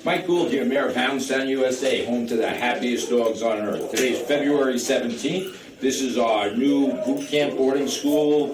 Mike Gould here, Mayor of Hounds, USA, home to the happiest dogs on earth. Today is February 17th. This is our new boot camp boarding school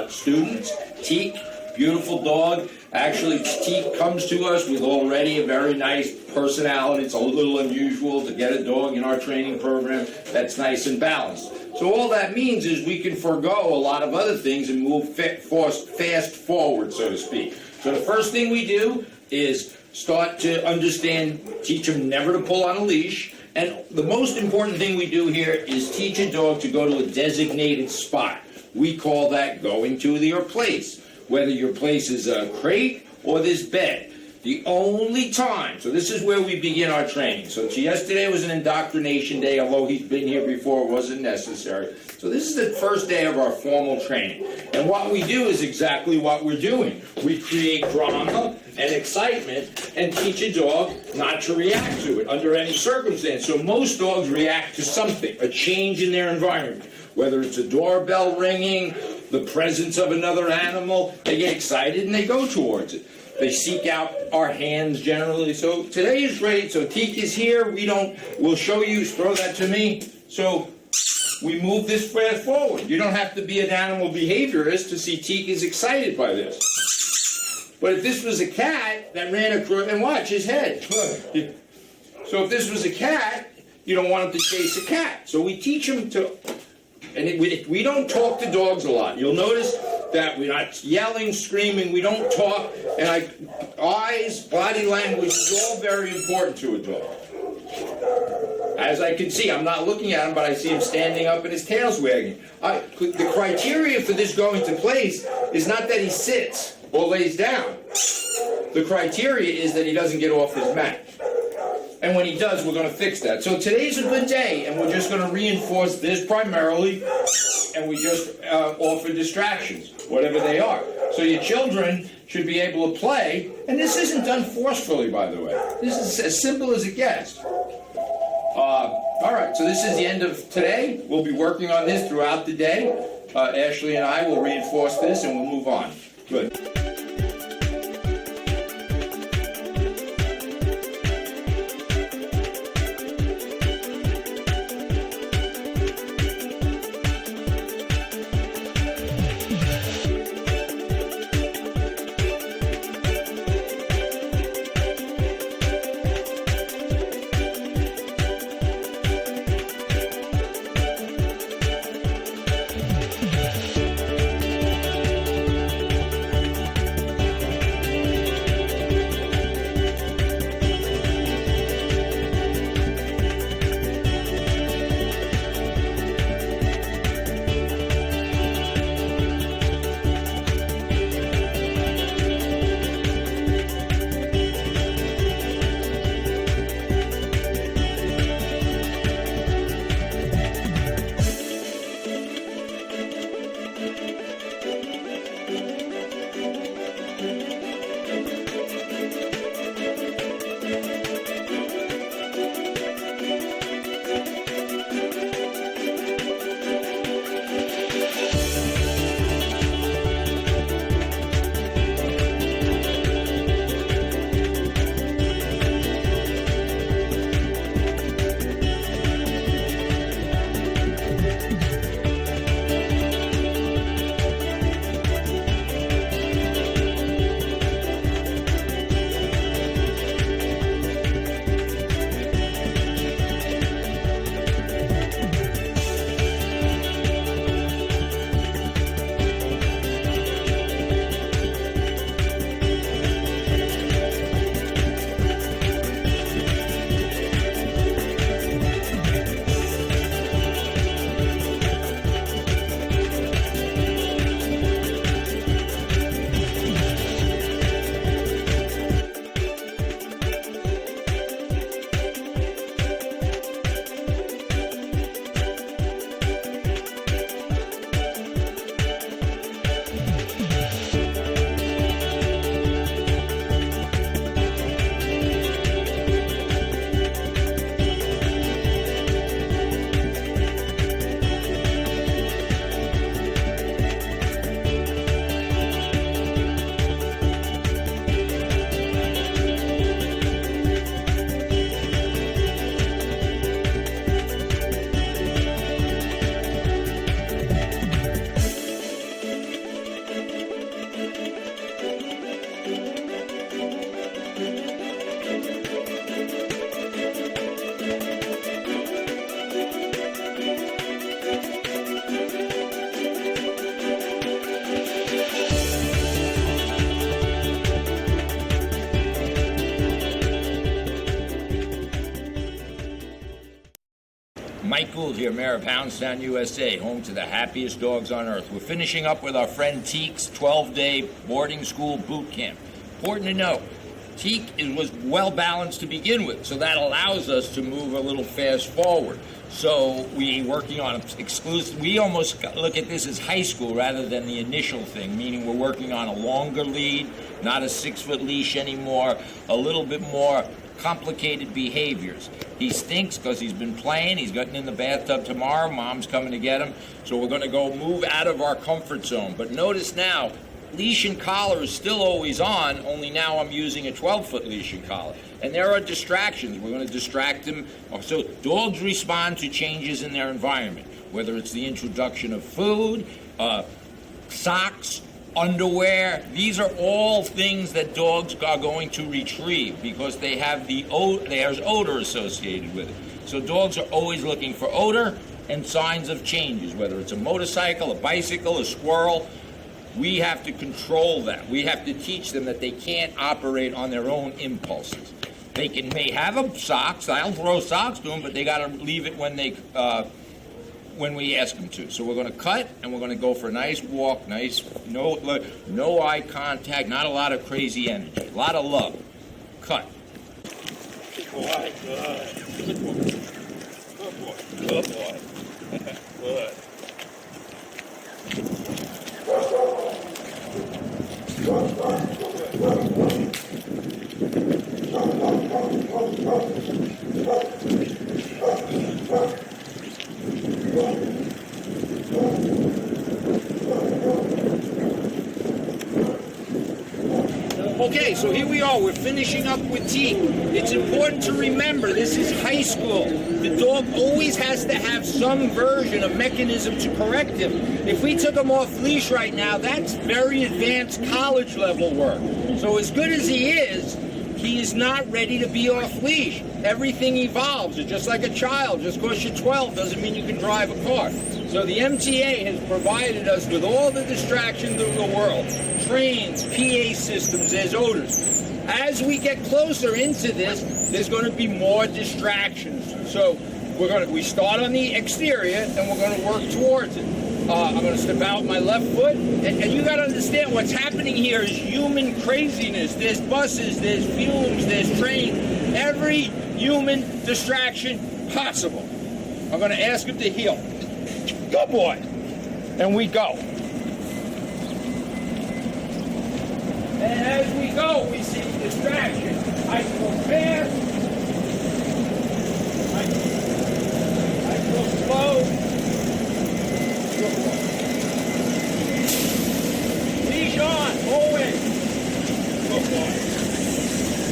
student, Teak. Beautiful dog. Actually, Teak comes to us with already a very nice personality. It's a little unusual to get a dog in our training program that's nice and balanced. So all that means is we can forego a lot of other things and move fast forward, so to speak. So the first thing we do is start to understand, teach them never to pull on a leash. And the most important thing we do here is teach a dog to go to a designated spot. We call that going to your place, whether your place is a crate or this bed. The only time, so this is where we begin our training. So yesterday was an indoctrination day, although he's been here before, it wasn't necessary. So this is the first day of our formal training. And what we do is exactly what we're doing. We create drama and excitement and teach a dog not to react to it under any circumstance. So most dogs react to something, a change in their environment. Whether it's a doorbell ringing, the presence of another animal, they get excited and they go towards it. They seek out our hands generally. So today is great. So Teak is here. We'll show you, throw that to me. So we move this fast forward. You don't have to be an animal behaviorist to see Teak is excited by this. But if this was a cat that ran across, and watch his head. So if this was a cat, you don't want him to chase a cat. So we teach him to, and we don't talk to dogs a lot. You'll notice that we're not yelling, screaming, we don't talk, and eyes, body language is all very important to a dog. As I can see, I'm not looking at him, but I see him standing up and his tail's wagging. The criteria for this going to place is not that he sits or lays down. The criteria is that he doesn't get off his mat. And when he does, we're going to fix that. So today's a good day, and we're just going to reinforce this primarily, and we just offer distractions, whatever they are. So your children should be able to play, and this isn't done forcefully, by the way. This is as simple as it gets. All right, so this is the end of today. We'll be working on this throughout the day. Ashley and I will reinforce this, and we'll move on. Good. Mike Gould here, Mayor of Houndstown, USA, home to the happiest dogs on earth. We're finishing up with our friend Teak's 12-day boarding school boot camp. Important to note, Teak was well balanced to begin with, so that allows us to move a little fast forward. So we're working on exclusive. We almost look at this as high school rather than the initial thing, meaning we're working on a longer lead, not a 6-foot leash anymore, a little bit more complicated behaviors. He stinks because he's been playing. He's getting in the bathtub tomorrow. Mom's coming to get him. So we're going to go move out of our comfort zone. But notice now, leash and collar is still always on, only now I'm using a 12-foot leash and collar. And there are distractions. We're going to distract him. So dogs respond to changes in their environment, whether it's the introduction of food, socks, underwear. These are all things that dogs are going to retrieve because they have there's odor associated with it. So dogs are always looking for odor and signs of changes, whether it's a motorcycle, a bicycle, a squirrel. We have to control that. We have to teach them that they can't operate on their own impulses. They may have socks. I'll throw socks to them, but they got to leave it when we ask them to. So we're going to cut, and we're going to go for a nice walk, no eye contact, not a lot of crazy energy, a lot of love. Cut. Good boy, good. Good boy. Good boy. Good boy. Good. Okay, so here we are. We're finishing up with Teak. It's important to remember this is high school. The dog always has to have some version of mechanism to correct him. If we took him off leash right now, that's very advanced college level work. So as good as he is not ready to be off leash. Everything evolves. It's just like a child. Just because you're 12 doesn't mean you can drive a car. So the MTA has provided us with all the distractions of the world. Trains, PA systems, there's odors. As we get closer into this, there's going to be more distractions. So we start on the exterior and we're going to work towards it. I'm going to step out my left foot, and you got to understand what's happening here is human craziness. There's buses, there's fumes, there's trains, every human distraction possible. I'm going to ask him to heel. Good boy. And we go. And as we go, we see distraction. I go fast. I go slow. Good boy. Leash on, always. Good boy.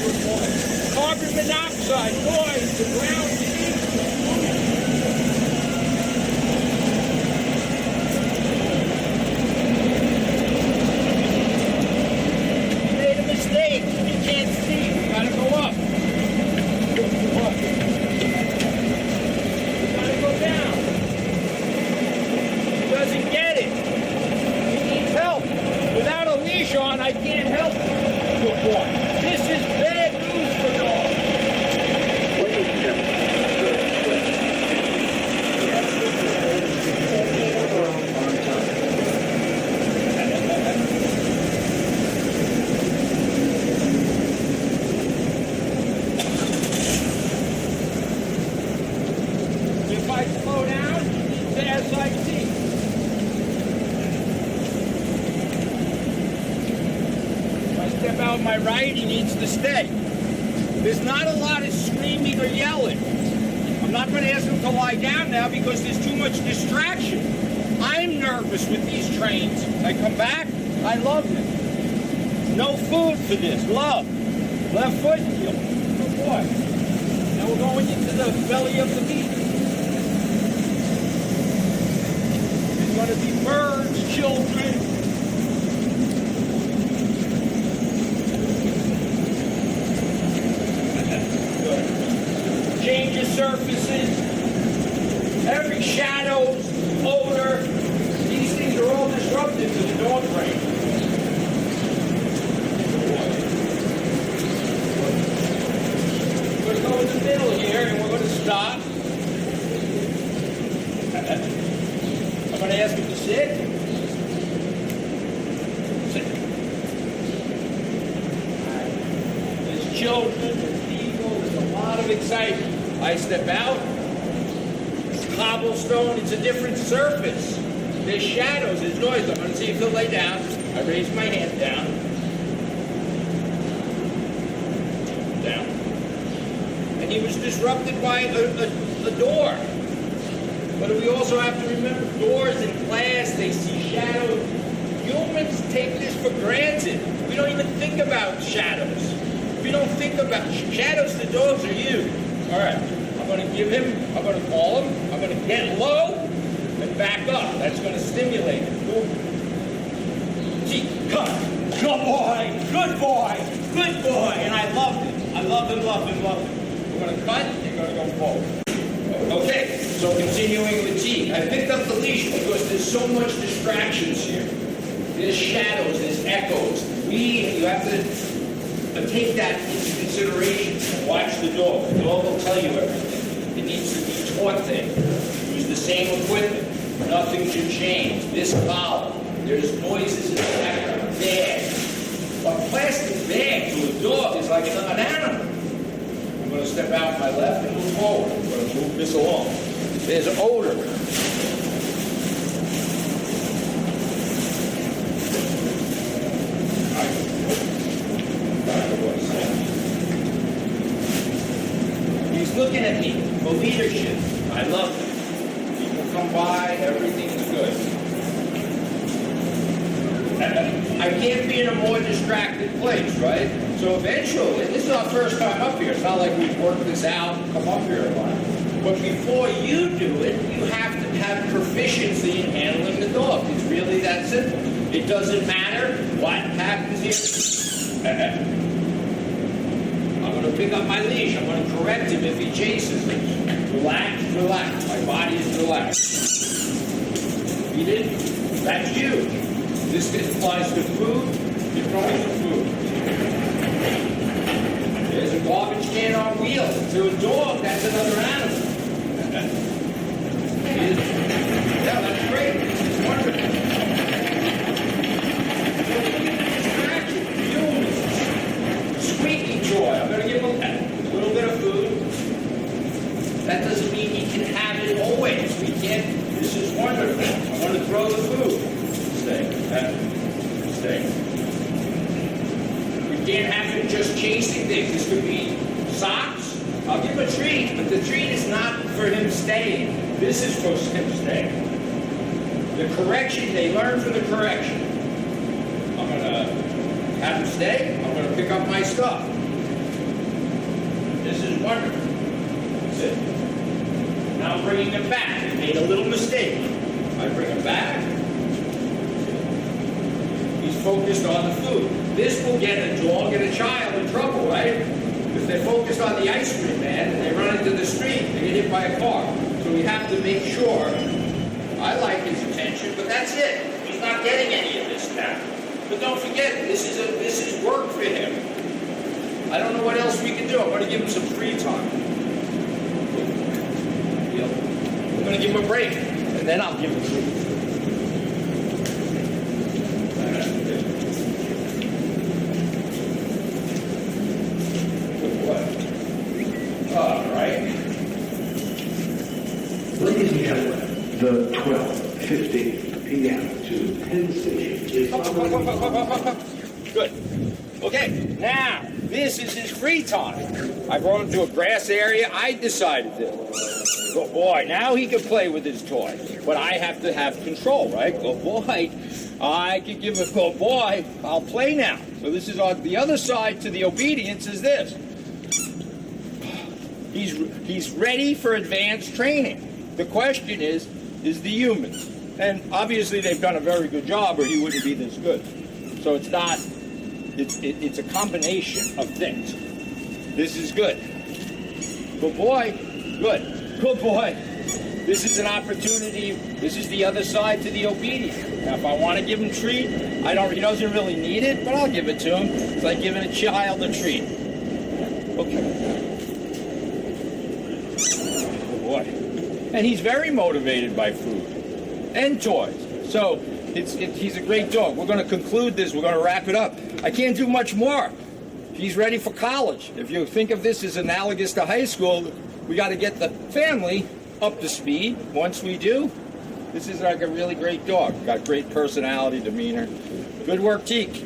Good boy. Carbon monoxide, noise, the ground You made a mistake. You can't see. You gotta go up. Good boy. You gotta go down. Doesn't get it. He needs help. Without a leash on, I can't help him. Good boy. This is bad news for dogs. If I slow down, it's as I see. Step out my right, he needs to stay. There's not a lot of screaming or yelling. I'm not going to ask him to lie down now because there's too much distraction. I'm nervous with these trains. I come back, I love them. No food for this, love. Left foot, heel. Good boy. Now we're going into the belly of the beast. There's going to be birds, children. Change of surfaces, every shadows, odor, these things are all disruptive to the dog brain. We're going to go in the middle here and we're going to stop. I'm going to ask him to sit. Sit. There's children, there's people, there's a lot of excitement. I step out. It's cobblestone. It's a different surface. There's shadows. There's noise. I'm going to see if he'll lay down. I raise my hand down. Down. And he was disrupted by a door. But we also have to remember doors in class, they see shadows. Humans take this for granted. We don't even think about shadows. We don't think about shadows. The dogs are you. All right, I'm going to give him, I'm going to call him, I'm going to get low and back up. That's going to stimulate him. Teak, come. Good boy, good boy, good boy. And I love him. I love him, love him, love him. We're going to cut, you're going to go forward. Okay, so continuing with Teak. I picked up the leash because there's so much distractions here. There's shadows, there's echoes. You have to take that into consideration and watch the dog. The dog will tell you everything. It needs to be taught things. Use the same equipment. Nothing should change. This collar. There's noises in the background. Bag. A plastic bag to a dog is like an animal. I'm going to step out my left and move forward. I'm going to move this along. There's odor. He's looking at me for leadership. I love it. People come by, everything is good. I can't be in a more distracted place, right? So eventually, and this is our first time up here. It's not like we've worked this out and come up here a lot. But before you do it, you have to have proficiency in handling the dog. It's really that simple. It doesn't matter what happens here. I'm going to pick up my leash. I'm going to correct him if he chases me. Relax, relax. My body is relaxed. Eat it. That's you. This applies to food. You're throwing the food. There's a garbage can on wheels. To a dog, that's another animal. Yeah, that's great. It's wonderful. Distraction. Squeaky toy. I'm going to give him a little bit of food. That doesn't mean he can have it always. We can't. This is wonderful. I'm going to throw the food. Stay. Stay. We can't have him just chasing things. This could be socks. I'll give him a treat, but the treat is not for him staying. This is for him staying. The correction, they learn from the correction. I'm going to have him stay. I'm going to pick up my stuff. This is wonderful. That's it. Now I'm bringing him back. I made a little mistake. I bring him back. He's focused on the food. This will get a dog and a child in trouble, right? If they're focused on the ice cream man and they run into the street, they get hit by a car. So we have to make sure. I like his attention, but that's it. He's not getting any of this now. But don't forget, this is work for him. I don't know what else we can do. I'm going to give him some free time. I'm going to give him a break, and then I'll give him food. All right. Ladies and gentlemen, the 12:50 p.m. to Penn Station is Good. Okay, now, this is his free time. I brought him to a grass area. I decided this. Good boy. Now he can play with his toy. But I have to have control, right? Good boy. I can give a good boy. I'll play now. So this is on the other side to the obedience is this. He's ready for advanced training. The question is the humans. And obviously they've done a very good job or he wouldn't be this good. So it's not, it's a combination of things. This is good. Good boy. Good. Good boy. This is an opportunity. This is the other side to the obedience. Now, if I want to give him a treat, he doesn't really need it, but I'll give it to him. It's like giving a child a treat. Okay. Good boy. And he's very motivated by food and toys. So he's a great dog. We're going to conclude this. We're going to wrap it up. I can't do much more. He's ready for college. If you think of this as analogous to high school, we got to get the family up to speed. Once we do, this is like a really great dog. Got great personality, demeanor. Good work, Teak.